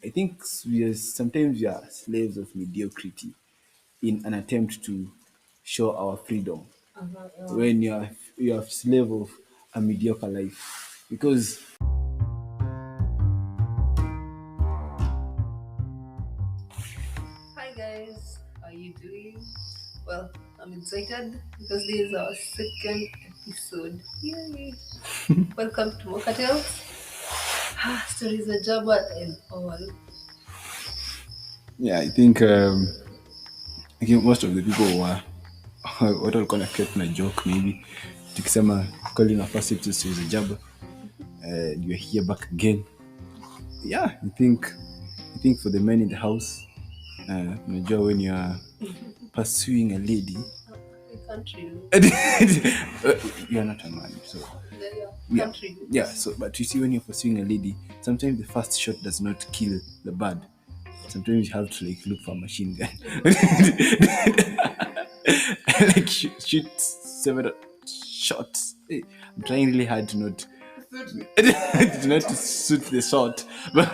I think sometimes we are slaves of mediocrity in an attempt to show our freedom. When you are slave of a mediocre life, because Hi guys, how you doing? Well, I'm excited because this is our second episode. Yay! Welcome to Mocktails. Stories are jabber and all. yeah, I think most of the people were what walikuwa nafikiria tuna joke maybe tukisema calling our first episode is a job, and you're here back again. Yeah, I think for the men in the house, unajua when you are pursuing a lady, We can't really. you're not a man, so yeah, Can't really. yeah. So, but you see, when you're pursuing a lady, sometimes the first shot does not kill the bird. Sometimes you have to like look for a machine gun, like shoot several shots. Hey, I'm trying really hard to not to not to shoot the shot, but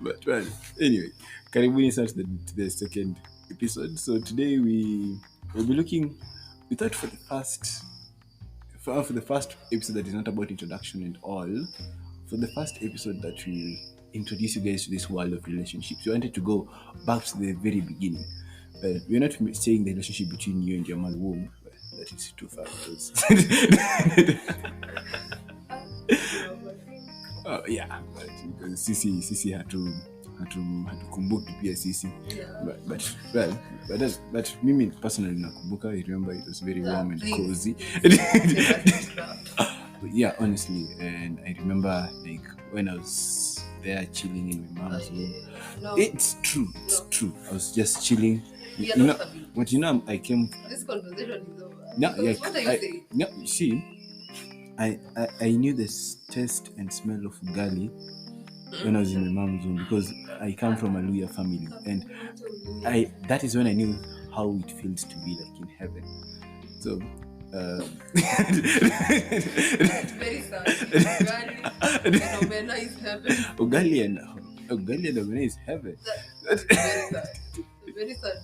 but well, anyway, karibuni sana to the second episode. So today we will be looking. We thought for the first episode that is not about introduction and all, for the first episode that we introduce you guys to this world of relationships, we wanted to go back to the very beginning. We're not saying the relationship between you and your man womb. That is too far. Yeah, but because Sisi hatukumbuki pia Sisi. But mimi personally nakumbuka. I remember it was very warm and cozy. But yeah, honestly, and I remember like when I was there chilling in my mom's room. No, It's true. I was just chilling. we are not having. But I came. This conversation is over. No, Because what are you saying? no, you see, I knew the taste and smell of ugali when I was in my mom's room because I come from a Luya family, and that is when I knew how it feels to be like in heaven. So. It's very sad. Ugali and omena is heaven. Ugali and omena is heaven. That's very sad. Very sad.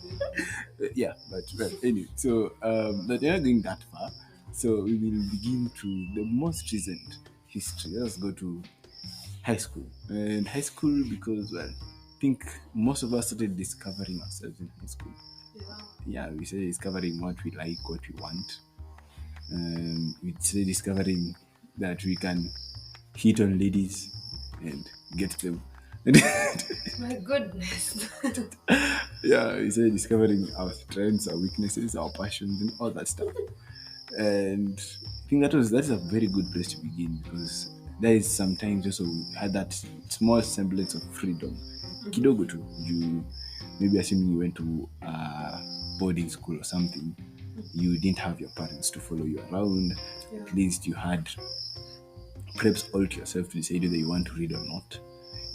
Yeah, but well, anyway, so but we're not going that far. So we will begin to the most recent history. Let's go to high school. And high school because well, I think most of us started discovering ourselves in high school. Yeah, we started discovering what we like, what we want. We started discovering that we can hit on ladies and get them. My goodness. Yeah, we started discovering our strengths, our weaknesses, our passions, and all that stuff. And I think that's a very good place to begin because there is sometimes also we had that small semblance of freedom. Kidogo tu, you maybe assuming you went to boarding school or something, you didn't have your parents to follow you around. Yeah. At least you had perhaps all to yourself to decide whether you want to read or not.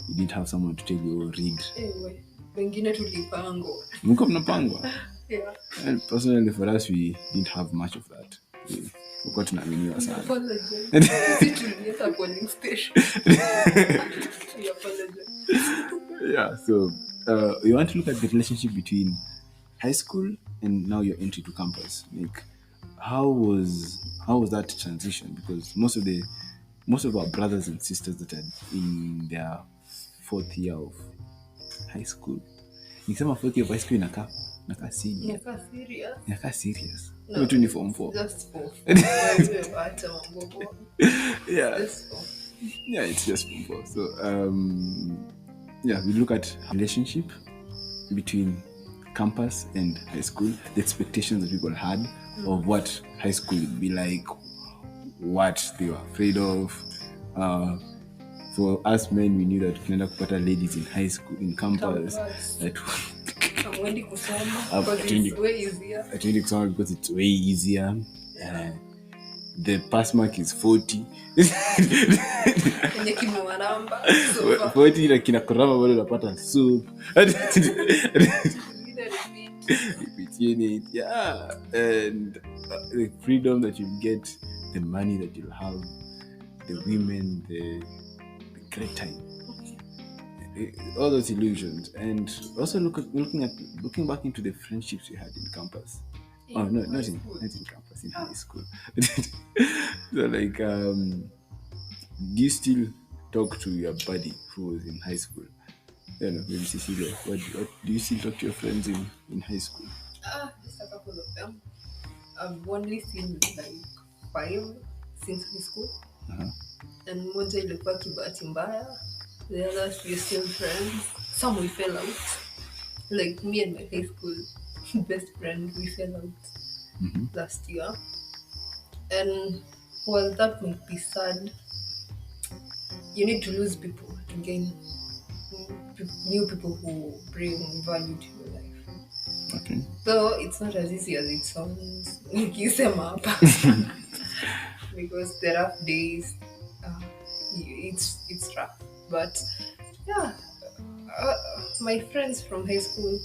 You didn't have someone to tell you, oh, read. Anyway, wengine tulipangwa. Mko mnapangwa. Yeah. And personally for us, we didn't have much of that. Tulikuwa tunaaminiwa sana. Apologize. Sisi tulienda polling station. We apologize. Yeah, so you want to look at the relationship between high school and now your entry to campus. Like, how was that transition? Because most of our brothers and sisters that are in their fourth year of high school, nikisema fourth year of high school inakaa senior. Inakaa serious. No, tu ni form 4. Just for. Yeah. Yeah, it's just form 4. So yeah, we look at relationship between campus and high school, the expectations that people had of what high school would be like, what they were afraid of. For us men, we knew that tunaenda kupata ladies in high school, in campus. Hatuendi kusoma because it's way easier. Hatuendi kusoma because it's way easier. The pass mark is 40. Kwenye kimewaramba. 40 na kina kurama bado unapata soup. Yeah, and the freedom that you get, the money that you'll have, the women, the great time. all those illusions, and also looking back into the friendships we had in campus. Oh no, high school. not in campus, in high school. So like, do you still talk to your buddy who was in high school? You know, maybe Cecilia. What do you still talk to your friends in high school? Just a couple of them. I've only seen like 5 since high school. Uh-huh. And moja ilikuwa kibahati mbaya. The others we're still friends. Some we fell out. Like me and my high school best friend, we fell out last year. And while that might be sad, you need to lose people to gain new people who bring value to your life. Okay. Though it's not as easy as it sounds. Nikisema hapa. Because there are days, it's rough. But yeah, my friends from high school,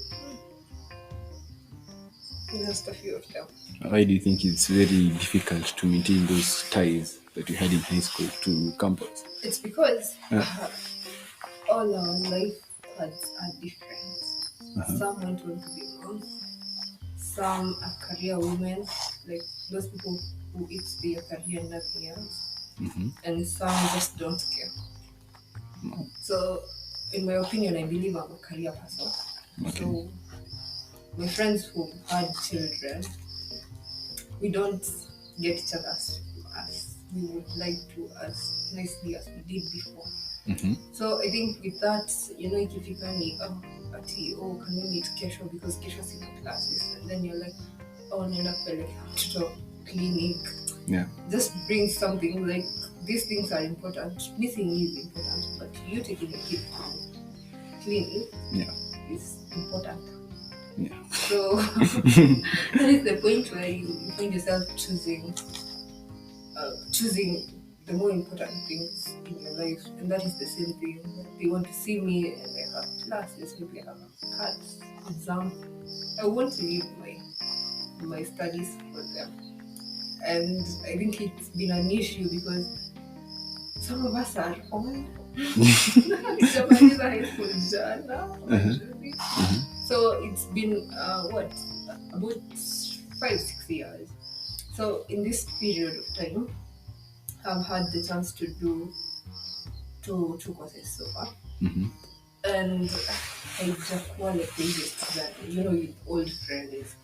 just a few of them. Why do you think it's very difficult to maintain those ties that you had in high school to campus? It's because all our life paths are different. Some went on to be moms, some are career women, like those people who it's their career and nothing else, and some just don't care. So, in my opinion, I believe I'm a career person. Okay. So, my friends who had children, we don't get each other as we would like to, as nicely as we did before. So I think with that, ikifika ni ati can we meet kesho because kesho sina classes, and then you're like, naenda kupeleka mtoto clinic. Yeah. Just bring something like these things are important. Missing is important, but you taking a kid to clinic is important. Yeah. So that is the point where you find yourself choosing the more important things in your life, and that is the same thing. They want to see me and I have classes, maybe I have a cards, exam. I want to leave my studies for them, and I think it's been an issue because some of us are old. High school actually. So it's been about 5-6 years. So in this period of time, I've had the chance to do two courses so far. And I just want to say that, with old friends,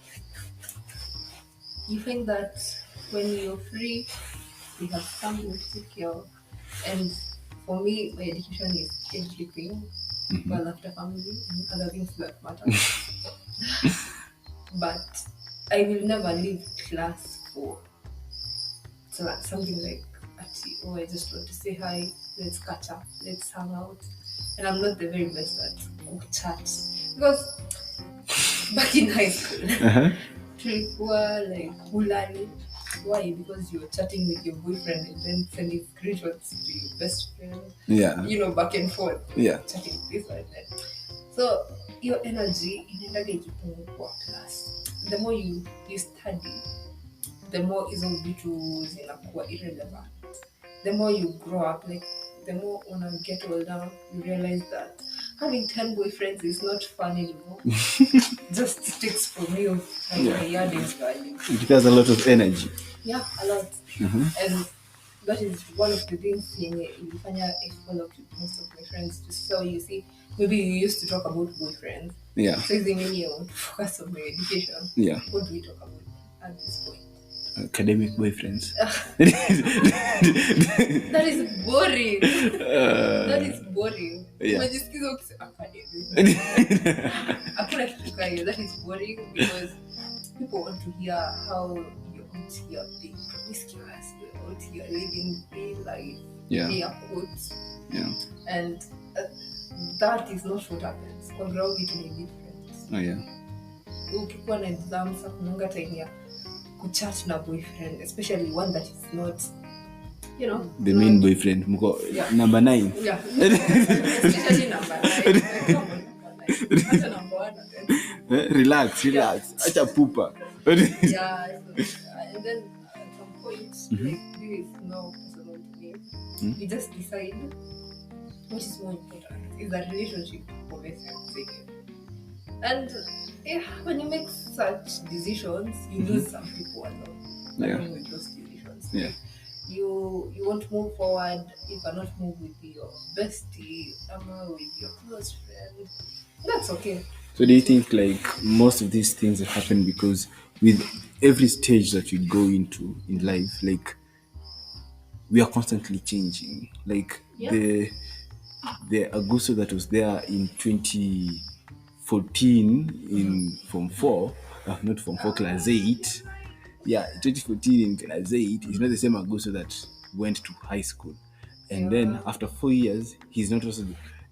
you find that when you're free, you have something to take care of. And for me, my education is everything, well after family and other things that matter. But I will never leave class for something like, I just want to say hi, let's catch up, let's hang out. And I'm not the very best at chat. Because back in high school, tulikuwa like hulani. Why? Because you're chatting with your boyfriend and then sending screenshots to your best friend. Yeah. Back and forth. Yeah. Chatting this and that. So your energy inaendaga ikipungua class. The more you study, the more hizo vitu zinakuwa irrelevant. The more you grow up, like the more when you get older, you realize that having 10 boyfriends is not fun anymore. Just takes from you a yardage value. It has a lot of energy. Yeah, a lot. And that is one of the things ilifanya I follow up with most of my friends. So you see, maybe you used to talk about boyfriends. Yeah. So it's mean you want to focus on my education. Yeah. What do we talk about at this point? Academic boyfriends. That is boring. That is boring. Yeah. Academic. That is boring because people want to hear how you're out here being promiscuous, you're out here living gay life, air quotes. Yeah. And that is not what happens. Kwa ground vitu ni different. Oh yeah. Ukikuwa na exams hakunanga time ya kuchat na boyfriend, especially one that is not, the main boyfriend. Number 9. Yeah. Especially number 9. Like, number 1. Relax. Acha pupa. Yeah. And then at some point, like this is no personal to me. You just decide what is more important. is a relationship for essence. And yeah, when you make such decisions, you lose some people Yeah. along with those decisions. Yeah. You won't move forward, you cannot move with your bestie, with your close friend. That's okay. So do you think like most of these things happen because with every stage that you go into in life, like we are constantly changing. Like Yeah. the Agusto that was there in 2014 in Form 4, not Form 4, Class 8. Yeah, 2014 in Class 8 is not the same Agusto that went to high school. And then Yeah. after 4 years, he's not also.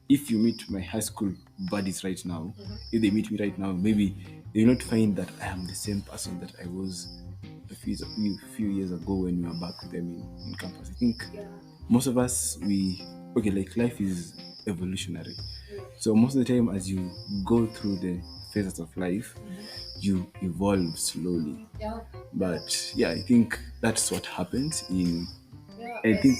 If you meet my high school buddies right now, if they meet me right now, maybe they will not find that I am the same person that I was a few years ago when we were back with them in campus. I think Yeah. most of us like life is evolutionary. So most of the time as you go through the phases of life, you evolve slowly. Yeah. But yeah, I think that's what happens in Yeah. I think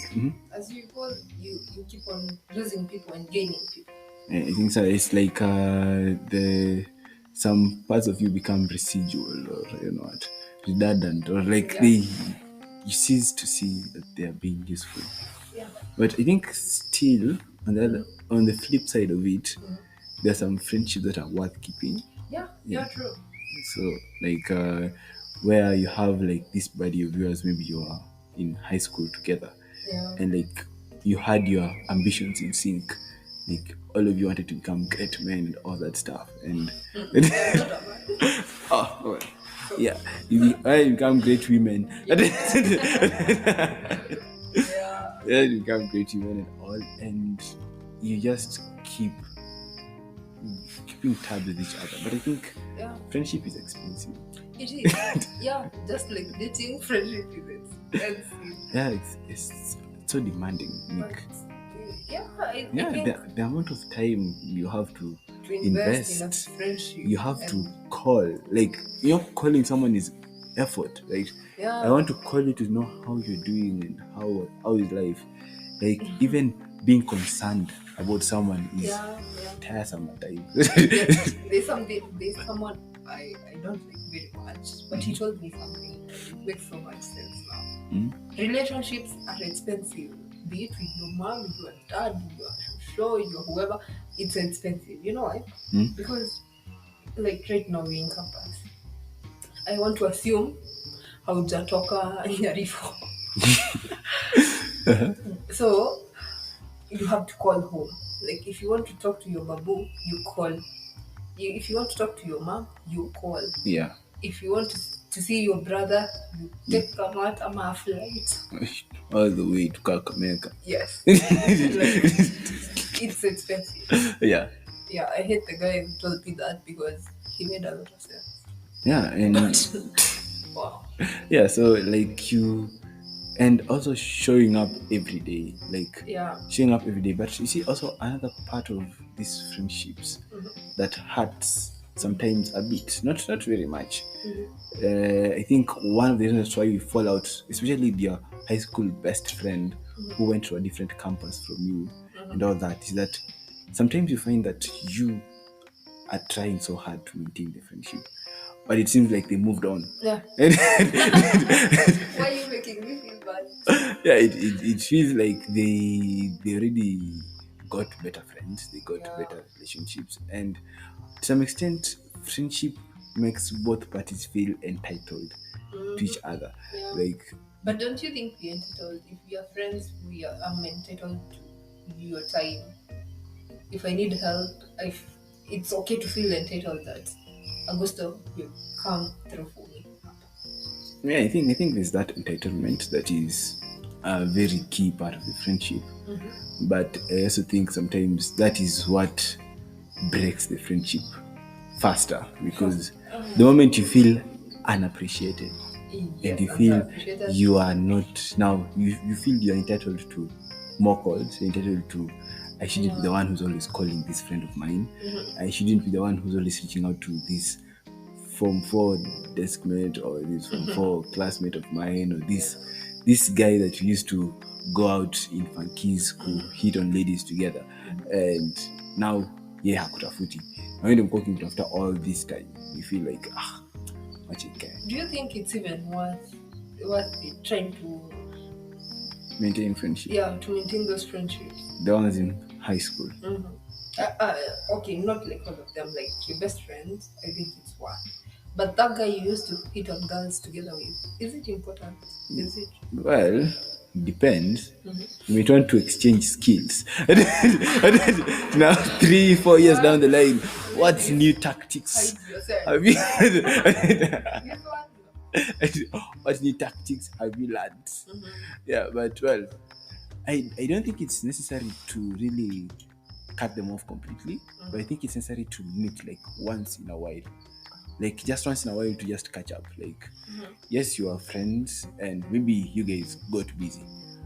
As you go, you keep on losing people and gaining people. I think so. It's like the some parts of you become residual or what redundant or like Yeah. they you cease to see that they are being useful. Yeah. But I think still on the flip side of it, there are some friendships that are worth keeping. Yeah. Yeah. Yeah. True. So like where you have like this buddy of yours, maybe you are in high school together, Yeah. and like you had your ambitions in sync. Like all of you wanted to become great men and all that stuff, and oh well, yeah, you become great women. Yeah. Yeah, you become great women and all, and you just keeping tabs with each other. But I think Yeah. friendship is expensive. It is. Yeah. Just like dating, friendship is expensive. Yeah, it's so demanding. But Like, yeah, I yeah, think the amount of time you have to to invest in a invest, friendship. you have to and- call. Like, calling someone is effort. Like, Yeah. I want to call you to know how you're doing and how is life. Like, even being concerned about someone is Yeah. tiresome at times. There's someone I don't like very much, but he told me something that makes so much sense now. Relationships are expensive. Be it with your mom, your dad, your show, your whoever, it's expensive. You know why? Because like right now we're in campus. I want to assume haujatoka Nyarifu. So you have to call home. Like if you want to talk to your babu, you call. If you want to talk to your mom, you call. Yeah. If you want to see your brother, you take a mat ama a flight. All the way to Kakamega. Yes. Like, it's expensive. Yeah. Yeah, I hate the guy who told me that because he made a lot of sense. Yeah, and Wow. yeah, so like and also showing up every day, like Yeah. showing up every day. But you see, also another part of these friendships that hurts sometimes a bit, not very much. I think one of the reasons why we fall out, especially your high school best friend who went to a different campus from you and all that, is that sometimes you find that you are trying so hard to maintain the friendship, but it seems like they moved on. Yeah. Why are you making me feel bad? Yeah, it feels like they already got better friends, they got better relationships, and to some extent friendship makes both parties feel entitled to each other. Yeah. Like, but don't you think we're entitled? If we are friends, I'm entitled to your time. If I need help, it's okay to feel entitled that Augusto will come through for me. yeah, I think there's that entitlement that is a very key part of the friendship. But I also think sometimes that is what breaks the friendship faster, because the moment you feel unappreciated and you feel you are not now, you feel you're entitled to more calls, you're entitled to, I shouldn't be the one who's always calling this friend of mine. I shouldn't be the one who's always reaching out to this Form 4 desk mate or this Form 4 classmate of mine or this this guy that used to go out in funkies who hit on ladies together, and now yeah hakutafuti. And when I'm talking after all this time, you feel like much it can Do you think it's even worth it trying to maintain friendship. to maintain those friendships? The ones in high school. Okay, not like all of them, like your best friends. I think it's worth. But that guy you used to hit on girls together with, is it important? Is it? Well, depends. You may want to exchange skills. Now, 3-4 years down the line, what's new tactics Hide yourself. have you? This one? What new tactics have you learned? Yeah, but well, I don't think it's necessary to really cut them off completely, but I think it's necessary to meet like once in a while. Like just once in a while to just catch up. Like, yes, you are friends and maybe you guys got busy,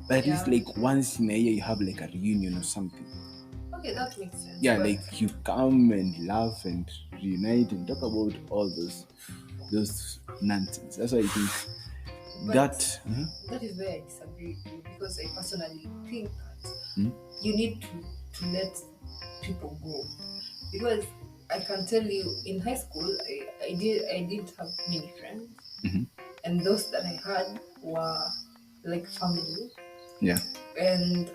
but at least like once in a year you have like a reunion or something. Okay, that makes sense. Yeah, but like you come and laugh and reunite and talk about all those nonsense. That's why I think But that. that is where I disagree with you, because I personally think that you need to let people go. Because I can tell you, in high school, I did have many friends, and those that I had were like family. Yeah. And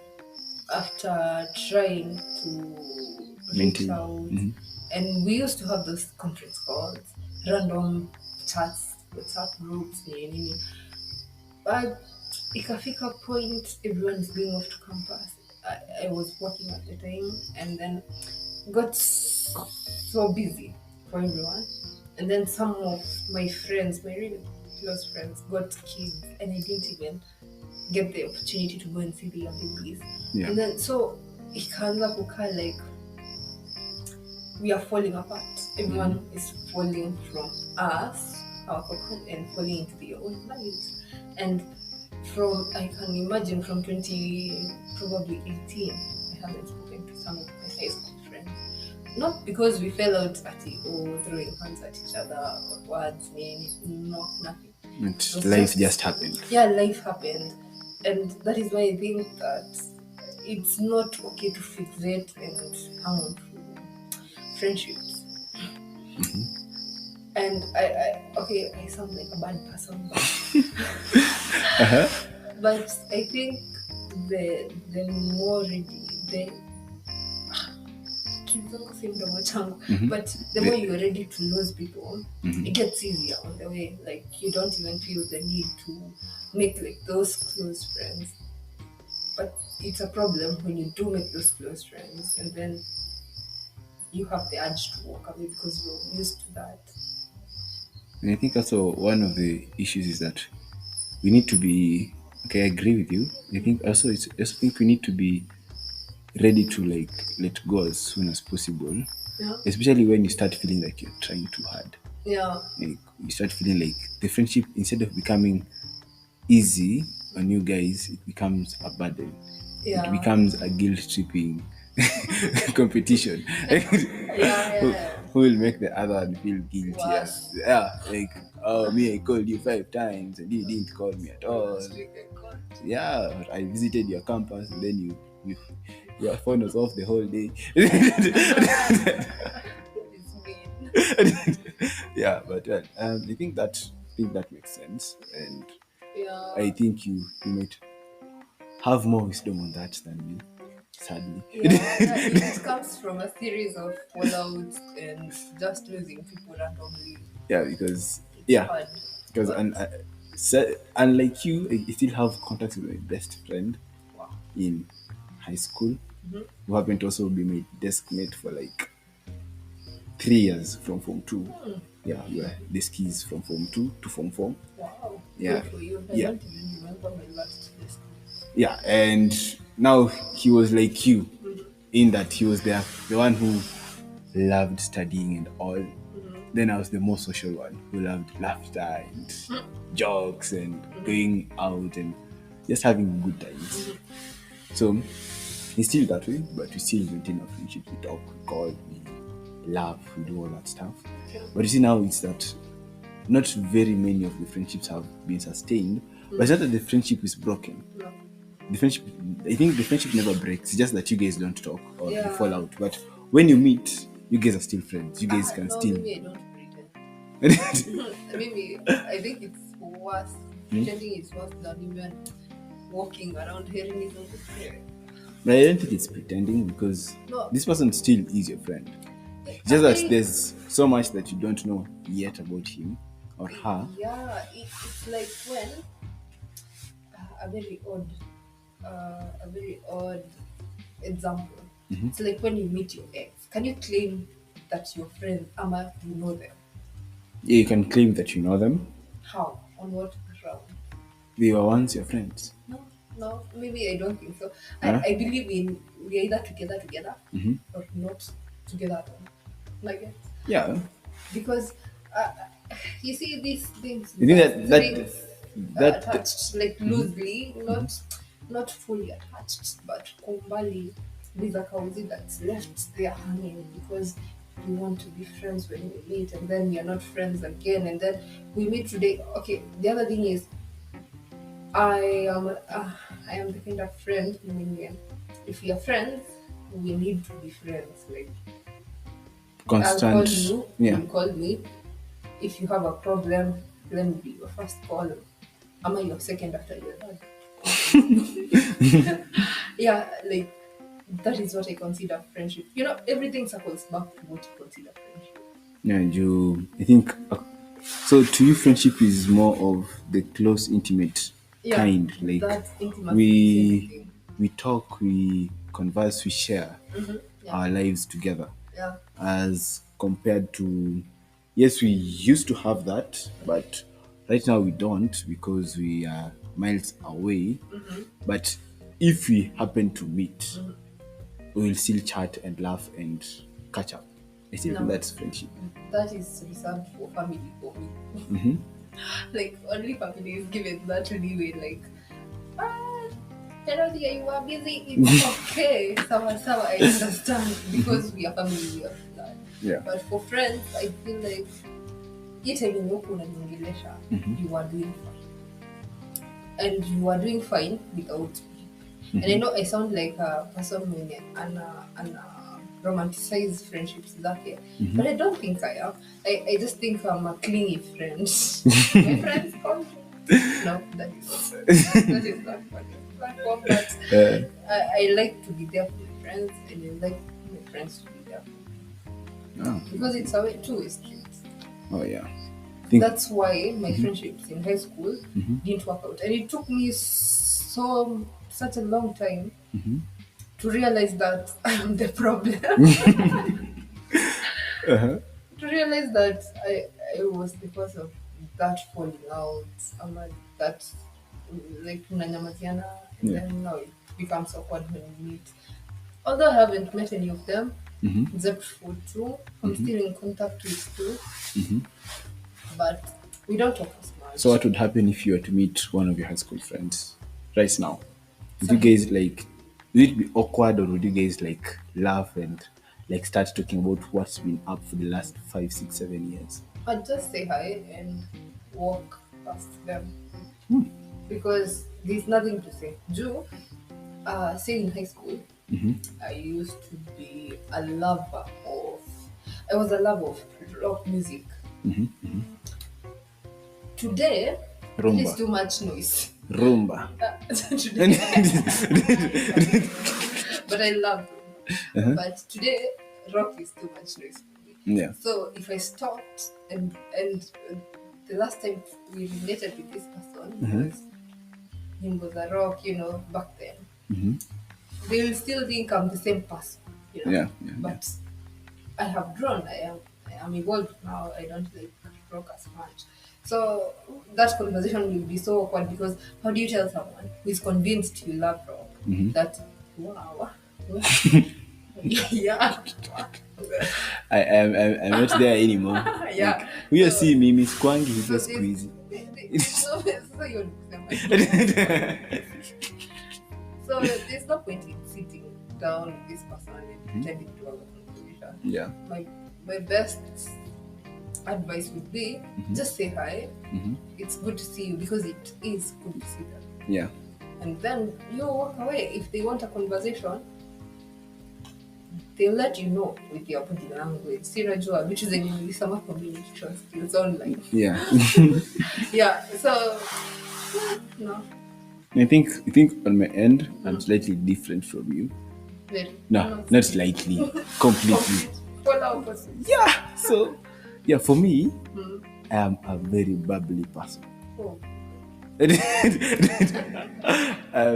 after trying to reach Maintain. out, and we used to have those conference calls, random chats, WhatsApp groups, nini. But ikafika point, everyone is going off to campus. I was working at the time, and then got so busy for everyone. And then some of my friends, my really close friends, got kids, and I didn't even get the opportunity to go and see their babies. Yeah. And then so ikaanza kukaa like we are falling apart. Everyone is falling from us, our cocoon, and falling into their own lives. And from, I can imagine from 2018, I haven't spoken to some of my high school friends. Not because we fell out at it or throwing hands at each other or words, no, nothing. Life just happened. Yeah, life happened. And that is why I think that it's not okay to fixate and hang on to friendships. And I sound like a bad person, but I think the more ready, but the more you're ready to lose people, it gets easier on the way. Like you don't even feel the need to make like those close friends. But it's a problem when you do make those close friends and then you have the urge to walk away because you're used to that. And I think also one of the issues is that we need to be okay. I agree with you. I think also I also think we need to be ready to like let go as soon as possible. Yeah. Especially when you start feeling like you're trying too hard. Yeah. Like you start feeling like the friendship, instead of becoming easy on you guys, it becomes a burden. Yeah. It becomes a guilt-tripping competition. Who will make the other one feel guilty? Worse. Yeah, like, oh, me, I called you 5 times and you didn't call me at all. Yeah, I visited your campus and then your phone was off the whole day. Yeah, but I think that makes sense, and Yeah. I think you might have more wisdom on that than me, sadly. It comes from a series of fallouts and just losing people randomly. Yeah, because Hard. because unlike you, I still have contacts with my best friend in high school, who happened to also be my desk mate for like 3 years from Form 2. Yeah, we were deskies from Form 2 to Form 4. Wow. Yeah. Good for you. I Yeah. don't even remember my last desk. Yeah, and now he was like you, in that he was the one who loved studying and all. Then I was the more social one who loved laughter and jokes and going out and just having good times. So he's still that way, but we still maintain our friendship. We talk, we call, we laugh, we do all that stuff. But you see, now it's that not very many of the friendships have been sustained, But it's not that the friendship is broken. No. The friendship, I think the friendship never breaks. It's just that you guys don't talk or you fall Yeah. out. But when you meet, you guys are still friends. You guys can No, still. maybe I don't pretend. Maybe I think it's worse. Pretending is worse than even walking around hearing it on the street. But I don't think it's pretending because No. this person still is your friend. Just that there's so much that you don't know yet about him or her. Yeah, it's like when a very odd, a very odd example. It's like when you meet your ex. Can you claim that your friend Ama you know them? Yeah, you can claim that you know them. How? On what ground? They were once your friends. No, no, maybe I don't think so. Huh? I believe in we're either together or not together at all. Like it. Yeah. Because you see these things, You think that things that attached like loosely, not fully attached, but kumbali with a kauzi that's left there hanging because you want to be friends when we meet and then you're not friends again and then we meet today. Okay, the other thing is I am the kind of friend. I mean, if we are friends, we need to be friends. Like I'll call constant. you, Yeah. you call me. If you have a problem, let me be your first call. Am I your second after your dad? Yeah, like that is what I consider friendship. You know, everything circles back to what you consider friendship. Yeah, you. I think. So to you, friendship is more of the close, intimate Yeah, kind. Like that intimacy is we everything. we talk, we converse, we share Yeah, our lives together. yeah, As compared to, yes, we used to have that, but right now we don't because we are miles away. But if we happen to meet, we will still chat and laugh and catch up. I still think no, that's friendship. that is reserved for family for me. Like only family is given that leeway. Like, ah, hello dear, you are busy. It's okay. Sawa, I understand because we are family. We are blood. Yeah. But for friends, I feel like it even unaniongelesha, you are doing fine, and you are doing fine without me. And I know I sound like a person who romanticize friendships zake, but I don't think I am. I just think I'm a clingy friend. My friends call me. No, that is not what it's platform, but I like to be there for my friends and I like my friends to be there for me. Oh, Because it's a two-way street. oh yeah. I think That's why my friendships in high school didn't work out. And it took me such a long time to realize that I am the problem. To realize that I was because of that falling out. I'm like that like Nanyamaziana and Yeah. then now it becomes awkward when we meet. Although I haven't met any of them, except for two. I'm still in contact with two. But we don't talk as much. so. What would happen if you were to meet one of your high school friends right now? Would you So guys like? Would it be awkward, or would you guys like laugh and like start talking about what's been up for the last 5, 6, 7 years? I'd just say hi and walk past them because there's nothing to say. Jew, say in high school, I used to be a lover of. I was a lover of rock music. Today, it is Rumba, too much noise. rumba. Today, but I love it. But today, rock is too much noise for me. Yeah. So if I stopped and the last time we related with this person was him was a rock, back then. They will still think I'm the same person. Yeah, yeah, But I have grown. I am evolved now. I don't like rock as much. So that conversation will be so awkward because how do you tell someone who is convinced you love rock that wow, yeah, I'm not there anymore. yeah. Like, we just see me, Miss Kwangi, he So gets this, squeezy. so you're so there's no point in sitting down with this person and pretending to have a conversation. Yeah. My best advice would be just say hi. It's good to see you because it is good to see them. Yeah. And then you walk away. If they want a conversation, they'll let you know with your body language. Sinajua, which is in summer communication skills online. Yeah. Yeah, so no, I think on my end, I'm slightly different from you. very. I'm No, not not slightly, completely. polar opposites. Yeah. So, yeah, for me, I am a very bubbly person. Oh,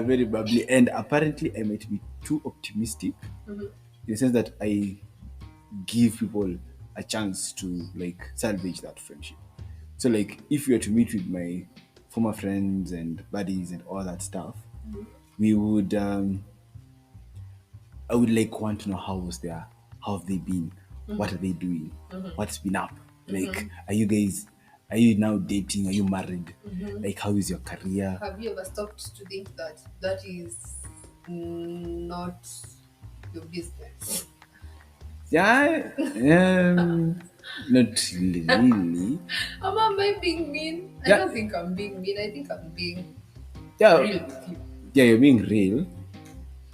Very bubbly, and apparently, I might be too optimistic in the sense that I give people a chance to like salvage that friendship. So, like, if you were to meet with my former friends and buddies and all that stuff, we would I would like want to know how have they been, what are they doing, what's been up. Like, are you now dating? Are you married? Like, how is your career? have you ever stopped to think that that is not your business? Yeah, not really. Am I being mean? I Yeah, don't think I'm being mean. I think I'm being yeah, real with you. yeah. You're being real,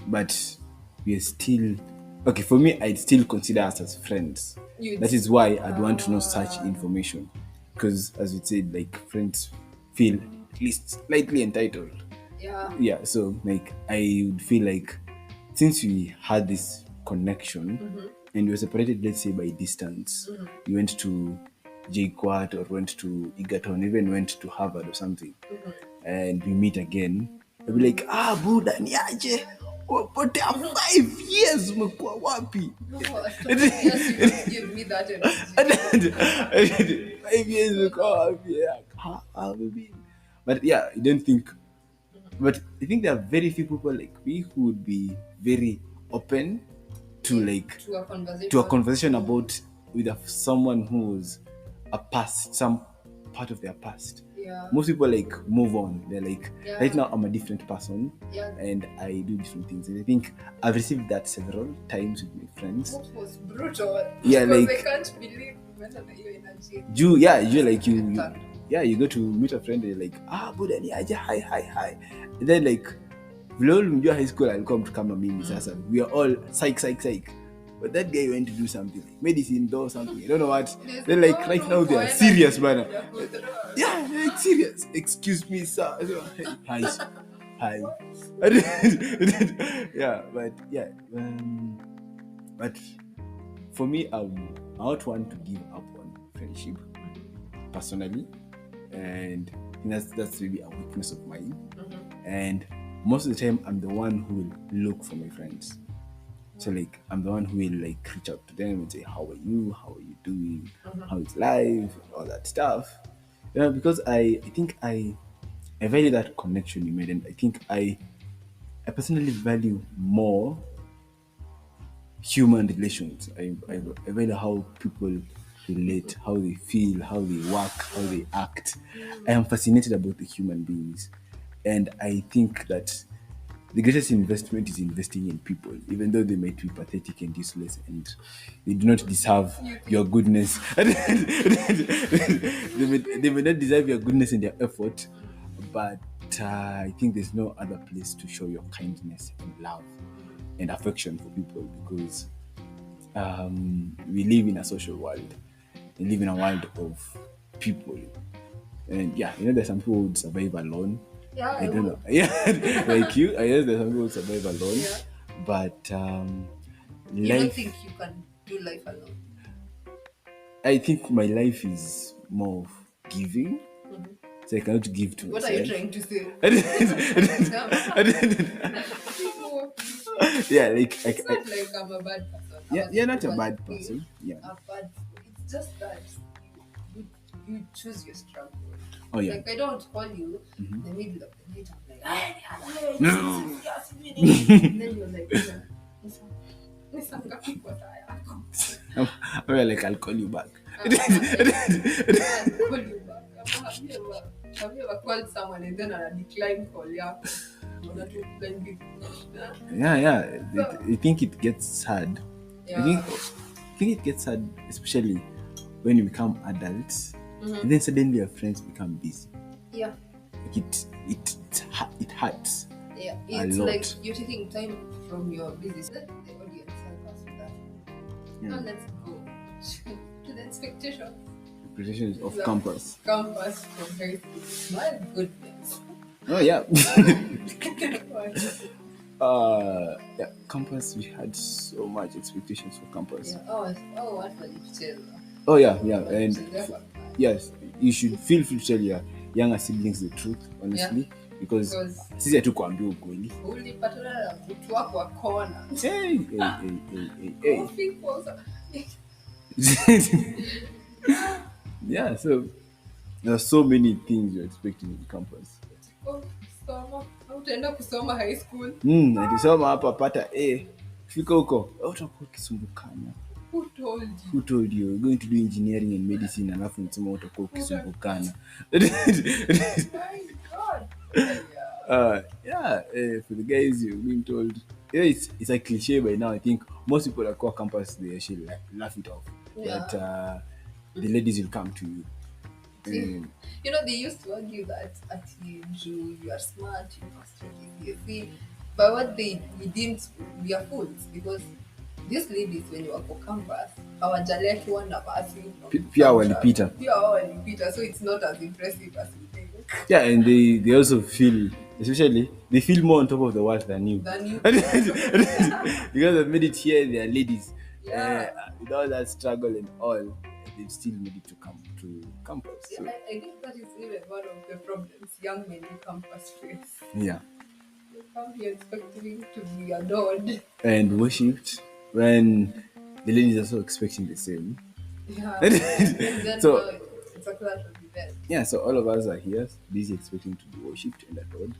but we're still okay. For me, I'd still consider us as friends. You'd That is why I'd want to know such information, because as we said, like friends feel at least slightly entitled. Yeah. Yeah, so like I would feel like since we had this connection and we were separated, let's say by distance, we went to JKUAT or went to Egerton, even went to Harvard or something, and we meet again, I'll be like, buda niaje, umepotea 5 years, umekuwa wapi? No, after 5 years, you don't give me that energy. 5 years umekuwa wapi? Like, how have you been? But yeah, I don't think. But I think there are very few people like me who would be very open to like To a conversation. to a conversation about with someone who's a past, some part of their past. Yeah. Most people like move on. They're like, Yeah. right now I'm a different person, Yeah. and I do different things. And I think I've received that several times with my friends. That was brutal. Yeah, Because like- I can't believe you went on your energy. You go to meet a friend and you're like, buda ni aje, hi. And then like vile ulimjua high school alikuwa mtu kama mimi sasa. We are all psych. But that guy went to do something like medicine or something. I don't know what. Then like right now they are serious, man. Yeah, they're like serious. Excuse me, sir. Hi. Yeah, but for me, I don't want to give up on friendship personally, and that's really a weakness of mine. And most of the time, I'm the one who will look for my friends. So like, I'm the one who will like reach out to them and say, "How are you? How are you doing? How is life? And all that stuff." Because I think I value that connection you made, and I think I personally value more human relations. I value how people relate, how they feel, how they work, how they act. I am fascinated about the human beings, and I think that the greatest investment is investing in people, even though they might be pathetic and useless and they do not deserve your goodness. They may not deserve your goodness and your effort, but I think there's no other place to show your kindness and love and affection for people, because we live in a social world. We live in a world of people. And yeah, there's some people who would survive alone. Yeah, I don't know. Yeah, like you. I guess there's some people who survive alone. Yeah. But You don't life, think you can do life alone? I think my life is more of giving. So I cannot give to What are myself. you trying to say? Yeah, like It's not like I'm a bad person. Yeah, you're not a bad But person. Yeah. It's just that you choose your struggle. Oh yeah. Like I don't call you in the middle of the night. I'm like, No. and then you're like, "Nisa ngapi kwa taa yako?" Like I'll call you back. I'll call you back. Have you ever called someone and then I decline call yako? Yeah. I think it gets sad. Yeah. I think it gets sad, especially when you become adults, and then suddenly your friends become busy. Yeah. Like it hurts Yeah. a It's lot. like you're taking time from your business. Let the audience help us with that. Now let's go to the expectations. Expectations of The campus. Campus from high school. My goodness. Oh yeah. What? Yeah, campus. We had so much expectations for campus. Yeah. What was it tell? Oh yeah, What and did you yes, you should feel free to tell your younger siblings the truth, honestly, because Because sisi hatukuambia ukweli. ulipatana na mtu wako wa kona. Hey. People. Yeah, so there are so many things you're expecting in campus. Kusoma. Utaenda kusoma high school. Akisoma hapa pata fika huko utakuwa ukisumbukana. Who told you? Who told you you're going to do engineering and medicine alafu unasema utakuwa ukisumbukana? My God. For the guys you're being told, it's a cliche by now. I think most people that call campus, they actually laugh it off. Yeah. That the ladies will come to you. You know, they used to argue that actually you are smart, you are studying, you see. But what we didn't, we are fools because these ladies when you are for campus, hawajali akiwa na basi. Pia walipita. So it's not as impressive as you think. Yeah, and they also feel, especially, they feel more on top of the world than you. Because they've made it here, they are ladies. Yeah. With all that struggle and all, they've still made it to come to campus. So. Yeah, I think that is even one of the problems young men in campus face. Yeah. You can't be expecting to be adored. And worshipped when the ladies are also expecting the same. Yeah. And then So, it's a clash of events. Yeah, so all of us are here, busy expecting to be worshipped and adored.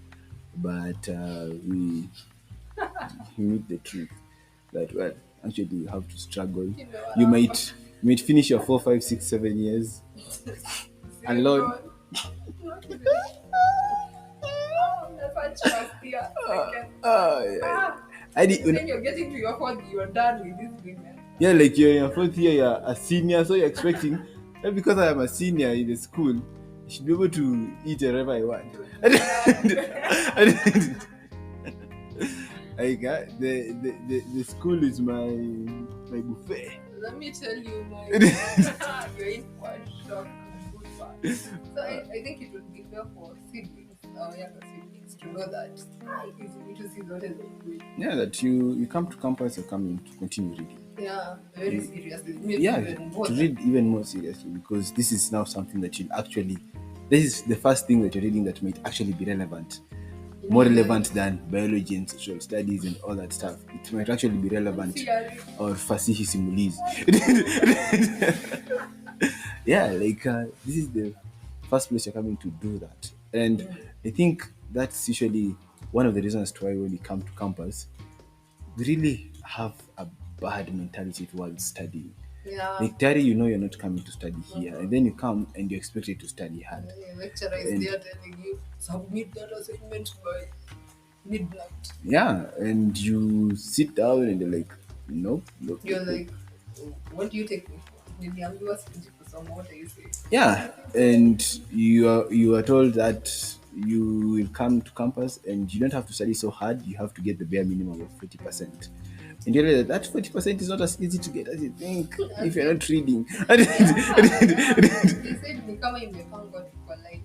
But we meet the truth that, well, actually you have to struggle. You might finish your 4, 5, 6, 7 years alone. When you're getting to your 4th, you're done with these women. Yeah, like you're in your 4th year, you're a senior, so you're expecting, because I am a senior in the school, I should be able to eat wherever I want. Like the school is my buffet. Let me tell you, you're in for a shock and good one. So I think it would be fair for siblings, our younger siblings, to know that S1E2 is not as good. Yeah, that you come to campus, you're coming to continue reading. Yeah, very seriously. To read even more seriously, because this is now something that this is the first thing that you're reading that might actually be relevant. More relevant than biology and social studies and all that stuff. It might actually be relevant or fasihi simulizi. Yeah, like this is the first place you're coming to do that. And I think that's usually one of the reasons why when we come to campus, we really have a bad mentality towards studying. Yeah. Like Terry, you're not coming to study here, and then you come and you're expected to study hard. The lecturer is there telling you, submit that assignment by midnight. Yeah, and you sit down and you're like, nope. You're like, what do you take me for? Did the ambulance for some? What are you saying? Yeah, and you are told that you will come to campus and you don't have to study so hard. You have to get the bare minimum of 40%. And you realize that 40% is not as easy to get as you think if you're not reading. They said become in the God equalize.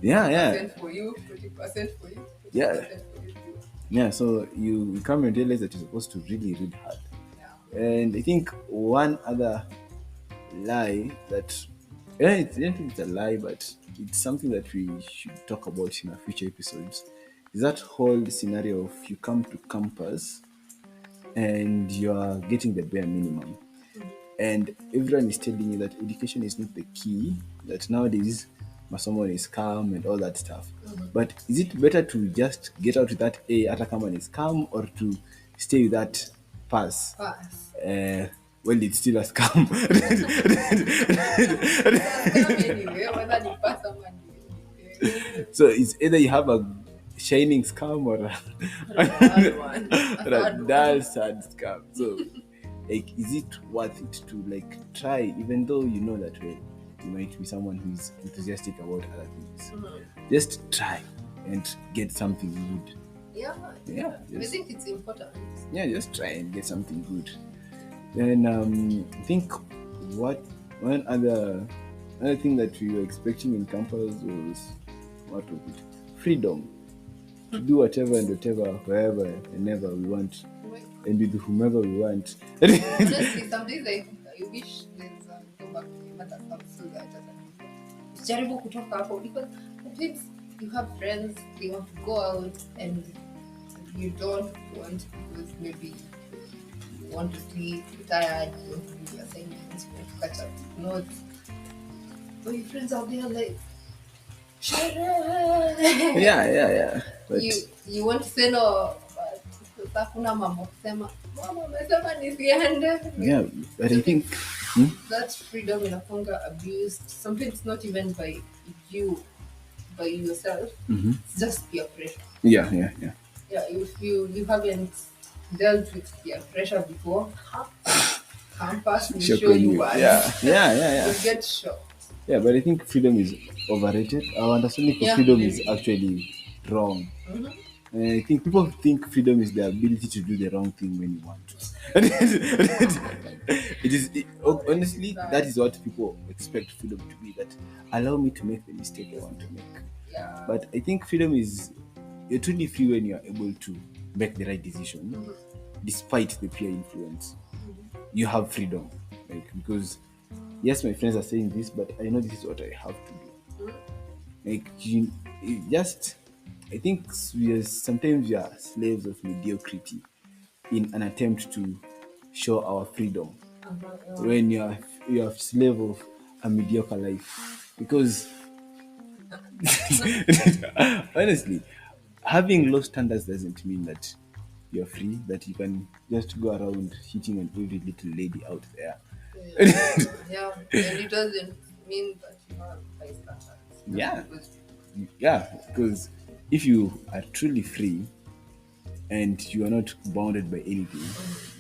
Yeah. For you, 20% for you. Yeah. Yeah, so you come and realize that you're supposed to really read hard. Yeah. And I think one other lie that, I don't think it's a lie, but it's something that we should talk about in our future episodes, is that whole scenario of you come to campus and you are getting the bare minimum. And everyone is telling you that education is not the key, that nowadays someone is calm and all that stuff. But is it better to just get out with that A hata kama is calm, or to stay with that pass? Well, it's still a scam. So it's either you have a shining scam or a dull, sad scam. So Like, is it worth it to like try, even though you know that well, you might be someone who is enthusiastic about other things. Just try and get something good. Yeah, Yeah, I think it's important. just try and get something good. Then I think what one other thing that we were expecting in campus was, what was it? Freedom to do whatever and whatever, wherever, whenever we want, and with whomever we want. Honestly, some days I wish there's go back to my mother's house so that usijaribu kutoka hapo, because sometimes you have friends, they want to go out and you don't want, because maybe you want to sleep, you're tired, you want to do your assignments, you want to catch up with notes. But your friends out there like, sherehe. Yeah. But You want to say no, but sasa kuna mambo kusema, mama amesema nisiende. yeah, but I think That freedom inakuanga abused. Sometimes not even by you, by yourself. It's just peer pressure. yeah. Yeah, if you haven't dealt with peer pressure before, campus will Shock show on you you. one. Yeah. You get shocked. Yeah, but I think freedom is overrated. Our understanding for freedom is actually wrong. And I think people think freedom is the ability to do the wrong thing when you want to. Honestly, that is what people expect freedom to be. That allow me to make the mistake I want to make. Yeah. But I think freedom is, you're truly free when you are able to make the right decision, despite the peer influence. You have freedom, like, because yes, my friends are saying this, but I know this is what I have to do. Like, I think sometimes we are slaves of mediocrity in an attempt to show our freedom. When you're a slave of a mediocre life, because honestly, having low standards doesn't mean that you're free, that you can just go around hitting on every little lady out there. Yeah, and it doesn't mean that you have high standards. Yeah. Because Because if you are truly free and you are not bounded by anything,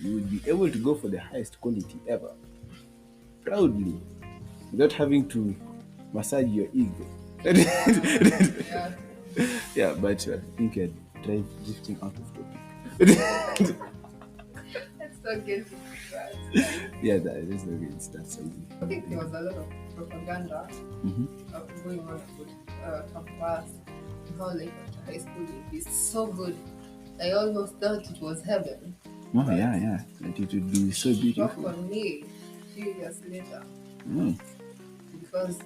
you will be able to go for the highest quality ever, proudly, without having to massage your ego. yeah, Yeah, but I think you're drifting out of topic. let's not get into that. Yeah, that's the way it starts. I think there was a lot of propaganda going on about campus, how like after high school it would be so good. I almost thought it was heaven. Oh, yeah. That it would be so Shock beautiful. on me a few years later, Mm. because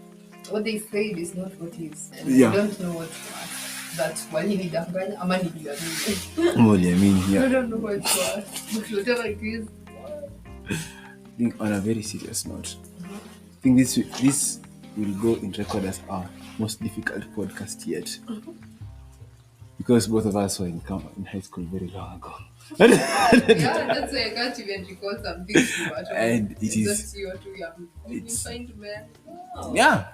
what they said is not what is, and Yeah. I don't know what's worse. That walinidanganya ama niliamini. Well, I mean, I yeah. don't know what's worse, but whatever it is. I think on a very serious note, I think this will go in record as our most difficult podcast yet, because both of us were in high school very long ago. Yeah, that's why I can't even recall some things you were talking. And it It's is- just you are too young. You it's- find men. Oh. Yeah.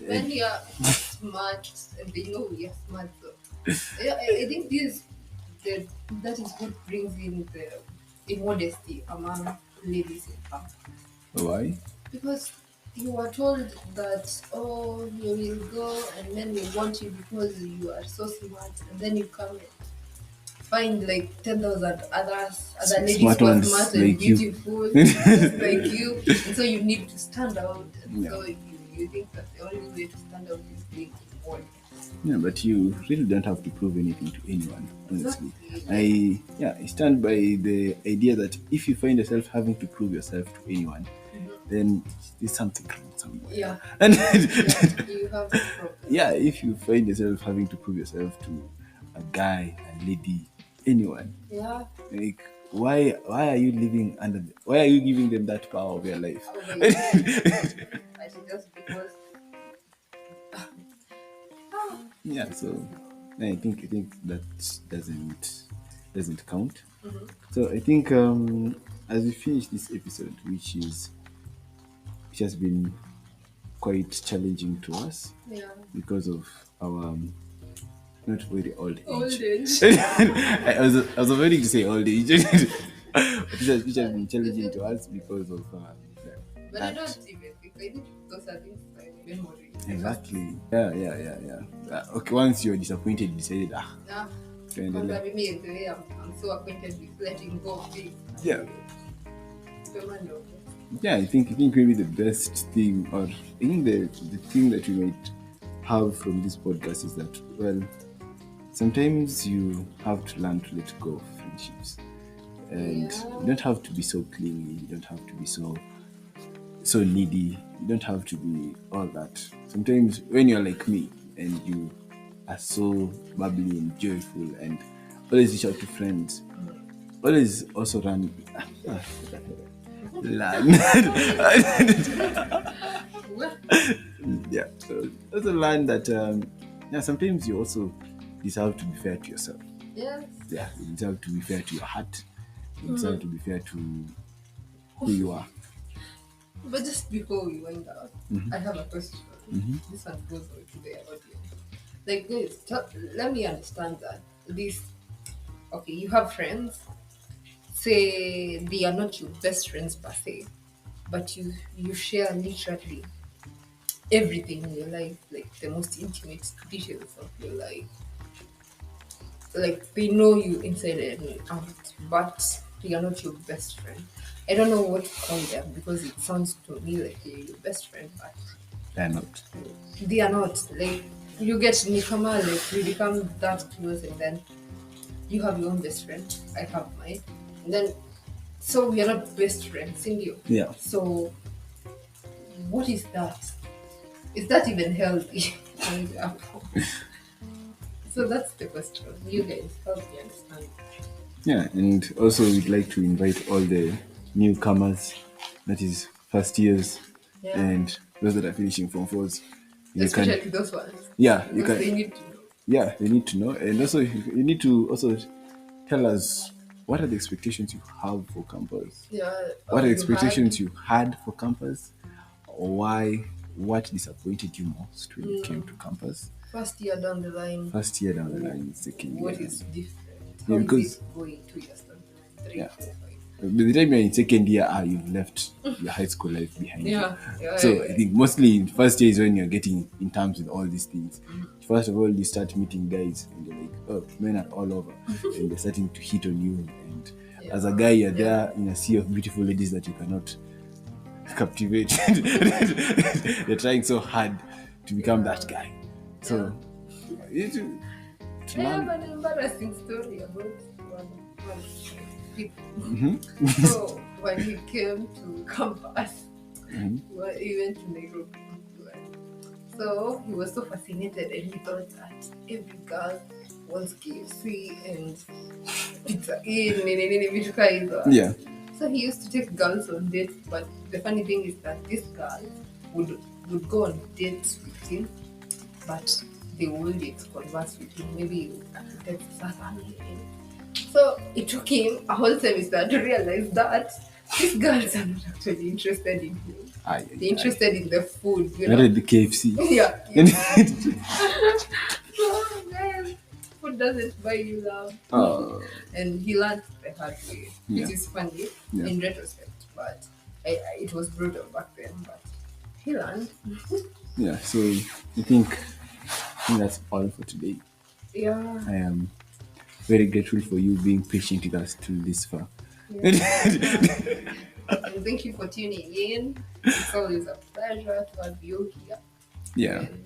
When you are smart and they know we are smart. So yeah, I think that is what brings in the immodesty among ladies in camp. Why? Because you were told that, oh, you will go and men will want you because you are so smart, and then you come and find like 10,000 other ladies Smart who are ones smart and like you. beautiful, just like you, and so you need to stand out, and Yeah. so you think that the only way to stand out is being modest. Yeah, but you really don't have to prove anything to anyone, honestly. Exactly. I stand by the idea that if you find yourself having to prove yourself to anyone, then there's something wrong somewhere. Yeah. And You have a problem. yeah, if you find yourself having to prove yourself to a guy, a lady, anyone, Yeah. like, why are you living why are you giving them that power of your life? Oh my God. I think just because. Yeah, so I think that doesn't count. So I think as we finish this episode, which has been quite challenging to us Yeah. because of our not very old age. Old age. I was avoiding to say old age. Teachers have been Is challenging it? to us because of But I that. don't even think I think those are things like memory. Exactly. Yeah. Okay, once you're disappointed, you decided, Yeah. Because tuendelee. I mean, the way I'm so acquainted with letting go of things. Yeah. Remember, Yeah, I think maybe the best thing, or I think the thing that we might have from this podcast is that, well, sometimes you have to learn to let go of friendships, and yeah. you don't have to be so clingy. You don't have to be so needy. You don't have to be all that. Sometimes when you're like me and you are so bubbly and joyful and always reach out to friends, always also learn. Well, Yeah, so also learn that yeah, sometimes you also deserve to be fair to yourself. yes. Yeah, you deserve to be fair to your heart. You deserve to be fair to who you are. But just before we wind up, I have a question. This one goes on to the audience. Like this, let me understand that this. Okay, you have friends. Say they are not your best friends per se, but you share literally everything in your life, like the most intimate details of your life. Like they know you inside and out, but they are not your best friend. I don't know what to call them because it sounds to me like they're your best friend, but They're not. they are not. Like you get Nikama, like you become that close, and then you have your own best friend. I have mine, and then so we are not best friends, in you. Yeah. So what is that? Is that even healthy? So that's the question. You guys help me understand. Yeah, and also we'd like to invite all the newcomers, that is first years, Yeah. and those that are finishing form fours. You can, Especially those ones. yeah, you Because they can, need to know. yeah, they need to know, and also you need to also tell us what are the expectations you have for campus. Yeah, What or are the you expectations had. you had for campus? Or why? What disappointed you most when you came to campus? First year down the line, First year down the line, second what year. is different? Yeah, How is because it going 2 years down the line? Three, yeah, 4, 5. by the time you're in second year, you've left your high school life behind you. So I Yeah. think mostly in first year is when you're getting in terms with all these things. First of all, you start meeting guys, and you're like, oh, men are all over, and they're starting to hit on you. And as a guy, you're there in a sea of beautiful ladies that you cannot captivate. You're trying so hard to become that guy. So you need to I have learn. an embarrassing story about one people. So when he came to campus, he went to Nairobi. So he was so fascinated and he thought that every girl wants KFC and pizza in vitu kaa hizo. Yeah. So he used to take girls on dates, but the funny thing is that this girl would go on dates with him, but they wouldn't converse with him. Maybe text her family. So it took him a whole semester to realize that these girls are not actually interested in him. They're interested in the food, you know. Not at the KFC. Yeah. So, man, food doesn't buy you love. And he learned the hard way, which is funny in retrospect, but it was brutal back then. But he learned. Yeah, so I think that's all for today. Yeah. I am very grateful for you being patient with us till this far. And thank you for tuning in. It's always a pleasure to have you here. Yeah. And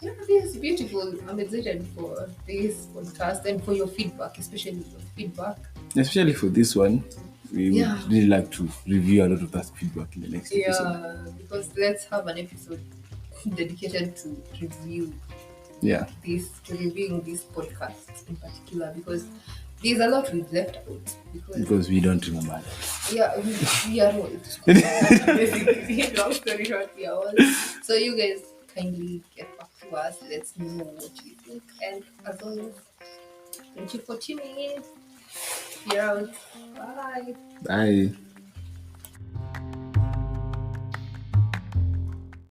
yeah, this is beautiful. I'm excited for this podcast and for your feedback, especially your feedback. Especially for this one, we would Yeah. really like to review a lot of that feedback in the next episode. Yeah, because let's have an episode dedicated to review Yeah. to reviewing this podcast in particular, because there's a lot we've left out Because we don't remember that. yeah, we are old. Basically, long story short, we are old. So you guys kindly get back to us. Let's know what you think. And as always, thank you for tuning in. You're out. Bye. Bye.